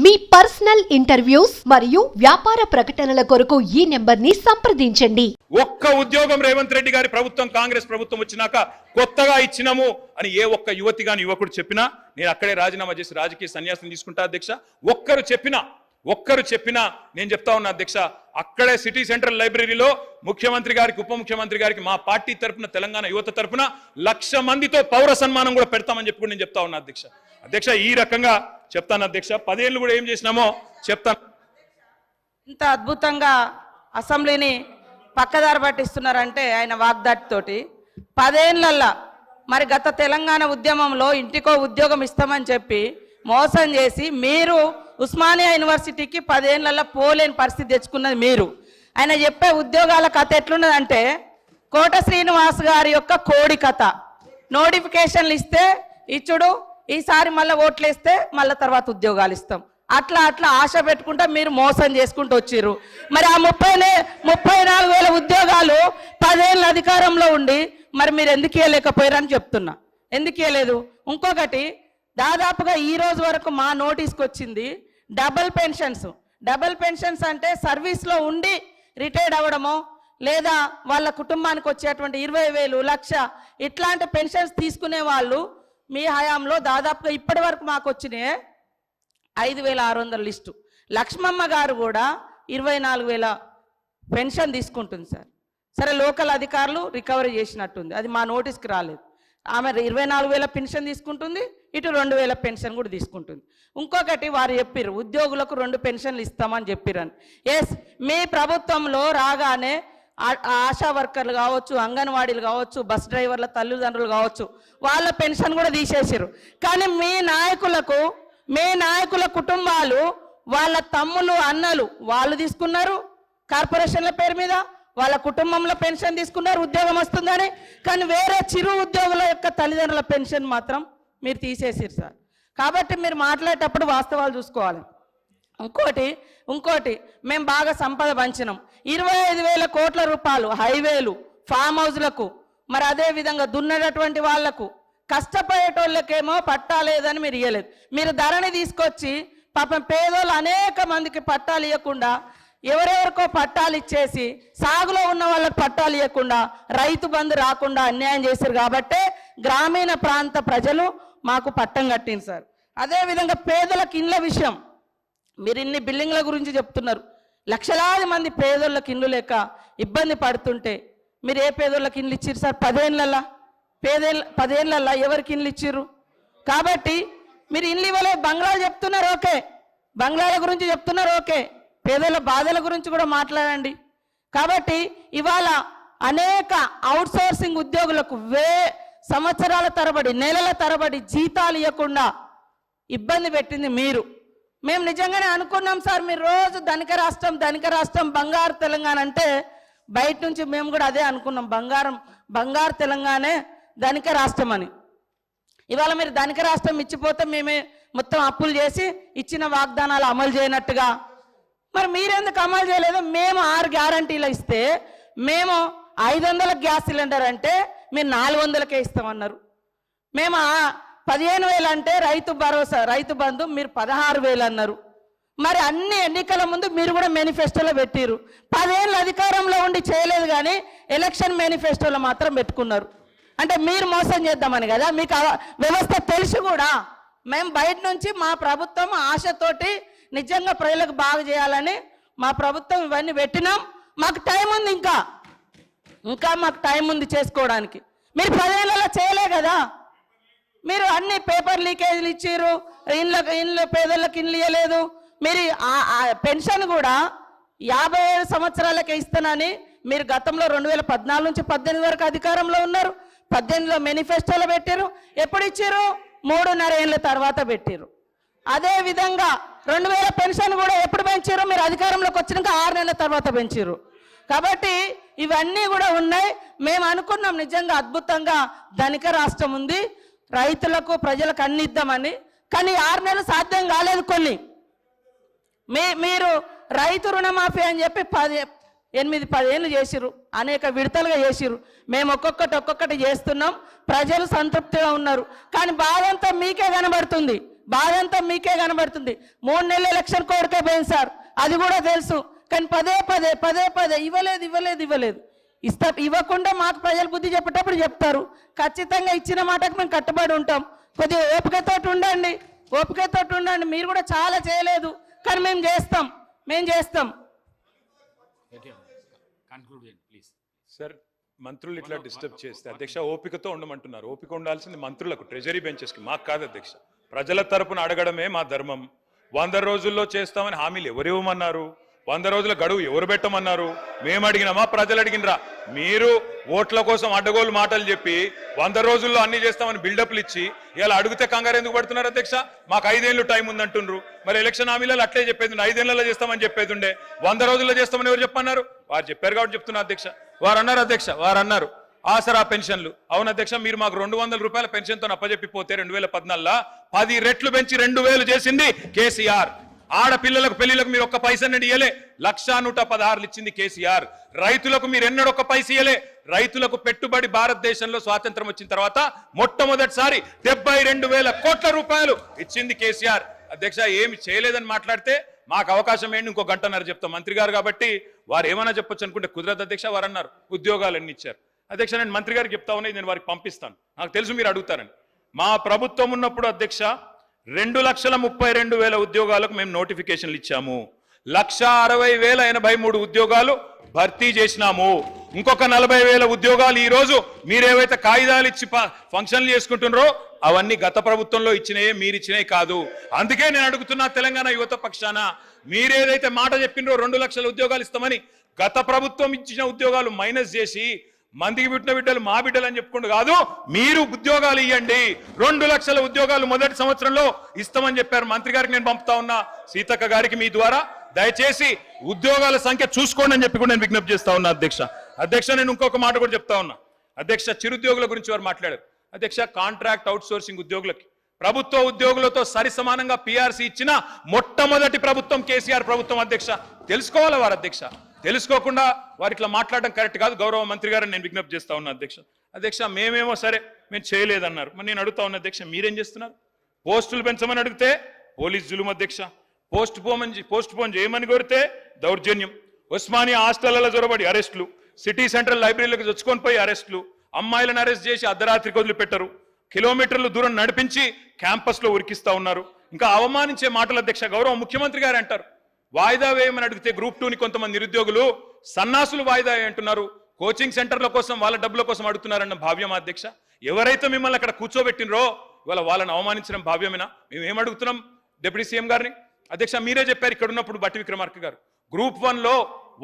మీ personal interviews మరియు వ్యాపార ప్రకటనల కొరకు ఈ నెంబర్ని సంప్రదించండి. ఒక్క ఉద్యోగం రేవంత్ రెడ్డి గారి ప్రభుత్వం కాంగ్రెస్ ప్రభుత్వం వచ్చినాక కొత్తగా ఇచ్చినాము అని ఏ ఒక్క యువతి గాని యువకుడు చెప్పినా నేను అక్కడే రాజీనామా చేసి రాజకీయ సన్యాసం తీసుకుంటా అధ్యక్ష. ఒక్కరు చెప్పినా నేను చెప్తా ఉన్నా అధ్యక్ష, అక్కడే సిటీ సెంట్రల్ లైబ్రరీలో ముఖ్యమంత్రి గారికి ఉప ముఖ్యమంత్రి గారికి మా పార్టీ తరపున తెలంగాణ యువత తరపున 1,00,000 మందితో పౌర సన్మానం కూడా పెడతామని చెప్పి నేను చెప్తా ఉన్నా అధ్యక్ష. అధ్యక్ష ఈ రకంగా చెప్తాను అధ్యక్ష. 10 ఏళ్ళు కూడా ఏం చేసినామో చెప్తాను. ఇంత అద్భుతంగా అసెంబ్లీని పక్కదారి పట్టిస్తున్నారంటే ఆయన వాగ్దాటితోటి 10 ఏళ్ళల్లా మరి గత తెలంగాణ ఉద్యమంలో ఇంటికో ఉద్యోగం ఇస్తామని చెప్పి మోసం చేసి మీరు ఉస్మానియా యూనివర్సిటీకి 10 ఏళ్ళల్లా పోలేని పరిస్థితి తెచ్చుకున్నది మీరు. ఆయన చెప్పే ఉద్యోగాల కథ ఎట్లున్నదంటే కోట శ్రీనివాస్ గారి యొక్క కోడి కథ. నోటిఫికేషన్లు ఇస్తే ఇచ్చుడు, ఈసారి మళ్ళీ ఓట్లేస్తే మళ్ళీ తర్వాత ఉద్యోగాలు ఇస్తాం, అట్లా ఆశ పెట్టుకుంటా మీరు మోసం చేసుకుంటూ వచ్చిర్రు. మరి ఆ 34,000 ఉద్యోగాలు 10 ఏళ్ళ అధికారంలో ఉండి మరి మీరు ఎందుకు ఇవ్వలేకపోయారని చెప్తున్నా. ఎందుకు ఇవ్వలేదు? ఇంకొకటి, దాదాపుగా ఈ రోజు వరకు మా నోటీస్కి వచ్చింది డబుల్ పెన్షన్స్ అంటే సర్వీస్లో ఉండి రిటైర్డ్ అవ్వడమో లేదా వాళ్ళ కుటుంబానికి వచ్చేటువంటి 20,000, 1,00,000 ఇట్లాంటి పెన్షన్స్ తీసుకునే వాళ్ళు మీ హయాంలో దాదాపుగా ఇప్పటి వరకు మాకు వచ్చినాయి 5,600 లిస్టు. లక్ష్మమ్మ గారు కూడా 24,000 పెన్షన్ తీసుకుంటుంది సార్. సరే, లోకల్ అధికారులు రికవరీ చేసినట్టుంది, అది మా నోటీస్కి రాలేదు. ఆమె 24,000 పెన్షన్ తీసుకుంటుంది, ఇటు 2,000 పెన్షన్ కూడా తీసుకుంటుంది. ఇంకొకటి, వారు చెప్పారు ఉద్యోగులకు 2 పెన్షన్లు ఇస్తామని చెప్పారని. ఎస్, మీ ప్రభుత్వంలో రాగానే ఆశా వర్కర్లు కావచ్చు, అంగన్వాడీలు కావచ్చు, బస్ డ్రైవర్ల తల్లిదండ్రులు కావచ్చు, వాళ్ళ పెన్షన్ కూడా తీసేసారు. కానీ మీ నాయకుల కుటుంబాలు, వాళ్ళ తమ్ములు అన్నలు వాళ్ళు తీసుకున్నారు కార్పొరేషన్ల పేరు మీద, వాళ్ళ కుటుంబంలో పెన్షన్ తీసుకున్నారు ఉద్యోగం వస్తుందని. కానీ వేరే చిరు ఉద్యోగుల యొక్క తల్లిదండ్రుల పెన్షన్ మాత్రం మీరు తీసేసారు సార్. కాబట్టి మీరు మాట్లాడేటప్పుడు వాస్తవాలు చూసుకోవాలి. ఇంకోటి మేము బాగా సంపద పంచినాం. 25,000 కోట్ల రూపాయలు హైవేలు, ఫామ్ హౌస్లకు, మరి అదే విధంగా దున్నేటటువంటి వాళ్లకు, కష్టపడేటోళ్ళకేమో పట్టాలేదని మీరు ఇవ్వలేదు. మీరు ధరని తీసుకొచ్చి పాపం పేదోళ్ళు అనేక మందికి పట్టాలు ఇవ్వకుండా, ఎవరెవరికో పట్టాలు ఇచ్చేసి సాగులో ఉన్న వాళ్ళకి పట్టాలు ఇవ్వకుండా, రైతు బంధు రాకుండా అన్యాయం చేశారు. కాబట్టే గ్రామీణ ప్రాంత ప్రజలు మాకు పట్టం కట్టింది సార్. అదేవిధంగా పేదలకు ఇండ్ల విషయం, మీరు ఇన్ని బిల్డింగ్ల గురించి చెప్తున్నారు. లక్షలాది మంది పేదోళ్ళకి ఇండ్లు లేక ఇబ్బంది పడుతుంటే మీరు ఏ పేదోళ్ళకి ఇండ్లు ఇచ్చిర్రు సార్? 10 ఏళ్ళల్లా ఎవరికి ఇండ్లు ఇచ్చిర్రు? కాబట్టి మీరు ఇండ్లు ఇవ్వలేదు. బంగ్లాలు చెప్తున్నారు, ఓకే, బంగ్లాల గురించి చెప్తున్నారు, ఓకే, పేదల బాధల గురించి కూడా మాట్లాడండి. కాబట్టి ఇవాళ అనేక అవుట్సోర్సింగ్ ఉద్యోగులకు సంవత్సరాల తరబడి, నెలల తరబడి జీతాలు ఇవ్వకుండా ఇబ్బంది పెట్టింది మీరు. మేము నిజంగానే అనుకున్నాం సార్, మీరు రోజు ధనిక రాష్ట్రం బంగారు తెలంగాణ అంటే బయట నుంచి మేము కూడా అదే అనుకున్నాం, బంగారు తెలంగాణే ధనిక రాష్ట్రం అని. ఇవాళ మీరు ధనిక రాష్ట్రం ఇచ్చిపోతే మేమే మొత్తం అప్పులు చేసి ఇచ్చిన వాగ్దానాలు అమలు చేయనట్టుగా మరి మీరెందుకు అమలు చేయలేదు? మేము 6 గ్యారంటీలు ఇస్తే మేము 500 గ్యాస్ సిలిండర్ అంటే మీరు 400కే ఇస్తామన్నారు. మేము 15,000 అంటే రైతు భరోసా, రైతు బంధు మీరు 16,000 అన్నారు. మరి అన్ని ఎన్నికల ముందు మీరు కూడా మేనిఫెస్టోలో పెట్టిరు. 10 ఏళ్ళు అధికారంలో ఉండి చేయలేదు, కానీ ఎలక్షన్ మేనిఫెస్టోలో మాత్రం పెట్టుకున్నారు. అంటే మీరు మోసం చేద్దామని కదా. మీకు వ్యవస్థ తెలిసి కూడా మేము బయట నుంచి మా ప్రభుత్వం ఆశతోటి నిజంగా ప్రజలకు బాగు చేయాలని మా ప్రభుత్వం ఇవన్నీ పెట్టినాం. మాకు టైం ఉంది, ఇంకా మాకు టైం ఉంది చేసుకోవడానికి. మీరు 10 ఏళ్ళలో చేయలే కదా. మీరు అన్ని పేపర్ లీకేజీలు ఇచ్చిర్రు, ఇండ్ల పేదలకు ఇండ్లు ఇవ్వలేదు. మీరు పెన్షన్ కూడా 57 సంవత్సరాలకే ఇస్తానని మీరు గతంలో 2014 నుంచి 18 వరకు అధికారంలో ఉన్నారు. 18లో మేనిఫెస్టోలో పెట్టారు. ఎప్పుడు ఇచ్చారు? 3.5 ఏళ్ళ తర్వాత పెట్టారు. అదేవిధంగా 2,000 పెన్షన్ కూడా ఎప్పుడు పెంచారు? మీరు అధికారంలోకి వచ్చినాక 6 నెలల తర్వాత పెంచారు. కాబట్టి ఇవన్నీ కూడా ఉన్నాయి. మేము అనుకున్నాం నిజంగా అద్భుతంగా ధనిక రాష్ట్రం ఉంది, రైతులకు ప్రజలకు అన్ని ఇద్దామని. కానీ 6 నెలలు సాధ్యం కాలేదు. కొన్ని మీరు రైతు రుణమాఫీ అని చెప్పి 8-10 ఏళ్ళు చేసిరు, అనేక విడతలుగా చేసిరు. మేము ఒక్కొక్కటి చేస్తున్నాం, ప్రజలు సంతృప్తిగా ఉన్నారు. కానీ బాధంతా మీకే కనబడుతుంది. బాధ అంతా మీకే కనబడుతుంది. 3 నెలల ఎలక్షన్ కోడ్కే పోయింది సార్, అది కూడా తెలుసు. కానీ పదే పదే ఇవ్వలేదు. ఇవ్వకుండా మాకు ప్రజలు బుద్ధి చెప్పేటప్పుడు చెప్తారు. ఖచ్చితంగా ఇచ్చిన మాటకు మేము కట్టుబడి ఉంటాం. కొద్దిగా ఓపికతోటి ఉండండి. మీరు కూడా చాలా చేయలేదు, కానీ మేము చేస్తాం. సార్, మంత్రులు ఇట్లా డిస్టర్బ్ చేస్తే అధ్యక్ష ఓపికతో ఉండమంటున్నారు. ఓపిక ఉండాల్సింది మంత్రులకు, ట్రెజరీ బెంచెస్కి, మాకు కాదు అధ్యక్ష. ప్రజల తరపున అడగడమే మా ధర్మం. 100 రోజుల్లో చేస్తామని హామీలు ఎవరు ఇవ్వమన్నారు? 100 రోజుల గడువు ఎవరు పెట్టమన్నారు? మేము అడిగినామా, ప్రజలు అడిగినరా? మీరు ఓట్ల కోసం అడ్డగోలు మాటలు చెప్పి 100 రోజుల్లో అన్ని చేస్తామని బిల్డప్లు ఇచ్చి ఇలా అడిగితే కంగారు ఎందుకు పడుతున్నారు అధ్యక్ష? మాకు 5 ఏళ్ళు టైం ఉందంటుండ్రు. మరి ఎలక్షన్ హామీలలో అట్లే చెప్పేది, 5 ఏళ్లలో చేస్తామని చెప్పేది ఉండే. 100 రోజుల్లో చేస్తామని ఎవరు చెప్పన్నారు? వారు చెప్పారు కాబట్టి చెప్తున్నా అధ్యక్ష. వారు అన్నారు ఆసరా పెన్షన్లు. అవును అధ్యక్ష, మీరు మాకు 200 రూపాయల పెన్షన్తో అప్పచెప్పిపోతే 2014లో 10 రెట్లు పెంచి 2000 చేసింది కేసీఆర్. ఆడపిల్లలకు పెళ్లిలకు మీరు ఒక్క పైసని ఇయ్యలే, 1,116 ఇచ్చింది కేసీఆర్. రైతులకు మీరు ఎన్నడొక్క పైస ఇయ్యలే. రైతులకు పెట్టుబడి భారతదేశంలో స్వాతంత్రం వచ్చిన తర్వాత మొట్టమొదటిసారి 72,000 కోట్ల రూపాయలు ఇచ్చింది కేసీఆర్. అధ్యక్ష, ఏమి చేయలేదని మాట్లాడితే మాకు అవకాశం ఏంటి, ఇంకో గంటన్నర చెప్తాం. మంత్రి గారు కాబట్టి వారు ఏమైనా చెప్పొచ్చు అనుకుంటే కుదరదు అధ్యక్ష. వారు అన్నారు ఉద్యోగాలన్నీ ఇచ్చారు. అధ్యక్ష, నేను మంత్రి గారికి చెప్తా ఉన్నాయి, నేను వారికి పంపిస్తాను. నాకు తెలుసు మీరు అడుగుతారని. మా ప్రభుత్వం ఉన్నప్పుడు అధ్యక్ష 2,32,000 ఉద్యోగాలకు మేము నోటిఫికేషన్లు ఇచ్చాము. 1,60,083 ఉద్యోగాలు భర్తీ చేసినాము. ఇంకొక 40,000 ఉద్యోగాలు ఈ రోజు మీరేవైతే కాగితాలు ఇచ్చి ఫంక్షన్లు చేసుకుంటున్నారో అవన్నీ గత ప్రభుత్వంలో ఇచ్చినాయే, మీరు ఇచ్చినాయి కాదు. అందుకే నేను అడుగుతున్నా తెలంగాణ యువత పక్షాన, మీరేదైతే మాట చెప్పినరో 2 లక్షల ఉద్యోగాలు ఇస్తామని, గత ప్రభుత్వం ఇచ్చిన ఉద్యోగాలు మైనస్ చేసి మందికి పుట్టిన బిడ్డలు మా బిడ్డలు అని చెప్పుకుంటూ కాదు, మీరు ఉద్యోగాలు ఇవ్వండి. 2 లక్షల ఉద్యోగాలు మొదటి సంవత్సరంలో ఇస్తామని చెప్పారు. మంత్రి గారికి నేను పంపుతా ఉన్నా, సీతక్క గారికి మీ ద్వారా దయచేసి ఉద్యోగాల సంఖ్య చూసుకోండి అని చెప్పి కూడా నేను విజ్ఞప్తి చేస్తా ఉన్నా అధ్యక్ష. నేను ఇంకొక మాట కూడా చెప్తా ఉన్నా అధ్యక్ష. చిరుద్యోగుల గురించి వారు మాట్లాడారు అధ్యక్ష. కాంట్రాక్ట్ అవుట్ సోర్సింగ్ ఉద్యోగులకి ప్రభుత్వ ఉద్యోగులతో సరి సమానంగా పిఆర్సీ ఇచ్చిన మొట్టమొదటి ప్రభుత్వం కేసీఆర్ ప్రభుత్వం అధ్యక్ష. తెలుసుకోవాలి వారు అధ్యక్ష. తెలుసుకోకుండా వారు ఇట్లా మాట్లాడడం కరెక్ట్ కాదు. గౌరవ మంత్రి గారు నేను విజ్ఞప్తి చేస్తా ఉన్నా అధ్యక్ష. మేమేమో సరే మేము చేయలేదన్నారు. మరి నేను అడుగుతా ఉన్నా అధ్యక్ష, మీరేం చేస్తున్నారు? పోస్టులు పెంచమని అడిగితే పోలీస్ జులుం అధ్యక్ష. పోస్ట్ పోన్ చేయమని కోరితే దౌర్జన్యం. ఉస్మానియా హాస్టళ్లలో జొరబడి అరెస్టులు, సిటీ సెంట్రల్ లైబ్రరీలకు చొచ్చుకొని పోయి అరెస్టులు, అమ్మాయిలను అరెస్ట్ చేసి అర్ధరాత్రికి వదిలిపెట్టరు, కిలోమీటర్లు దూరం నడిపించి క్యాంపస్లో ఉరికిస్తా ఉన్నారు. ఇంకా అవమానించే మాటలు అధ్యక్ష. గౌరవ ముఖ్యమంత్రి గారు అంటారు వాయిదా వేయమని అడిగితే గ్రూప్ 2ని కొంతమంది నిరుద్యోగులు సన్నాసులు వాయిదా అంటున్నారు. కోచింగ్ సెంటర్ల కోసం వాళ్ళ డబ్బుల కోసం అడుగుతున్నారన్న భావ్యం అధ్యక్ష. ఎవరైతే మిమ్మల్ని అక్కడ కూర్చోబెట్టినరో ఇవాళ వాళ్ళని అవమానించడం భావ్యమేనా? మేము ఏం అడుగుతున్నాం డిప్యూటీ సీఎం గారిని? అధ్యక్ష, మీరే చెప్పారు ఇక్కడ ఉన్నప్పుడు బట్టి విక్రమార్క గారు, గ్రూప్ 1లో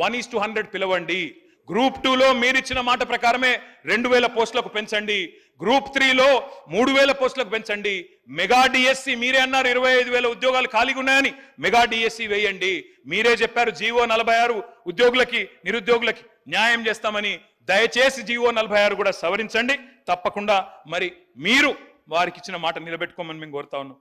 1:100 పిలవండి. గ్రూప్ 2లో మీరిచ్చిన మాట ప్రకారమే 2,000 పోస్టులకు పెంచండి. గ్రూప్ 3లో 3,000 పోస్టులకు పెంచండి. మెగా డిఎస్సి మీరే అన్నారు 25,000 ఉద్యోగాలు ఖాళీగా ఉన్నాయని, మెగా డిఎస్సి వేయండి. మీరే చెప్పారు జీవో 46 ఉద్యోగులకి నిరుద్యోగులకి న్యాయం చేస్తామని. దయచేసి జీవో 46 కూడా సవరించండి తప్పకుండా. మరి మీరు వారికి ఇచ్చిన మాట నిలబెట్టుకోమని మేము కోరుతా ఉన్నాం.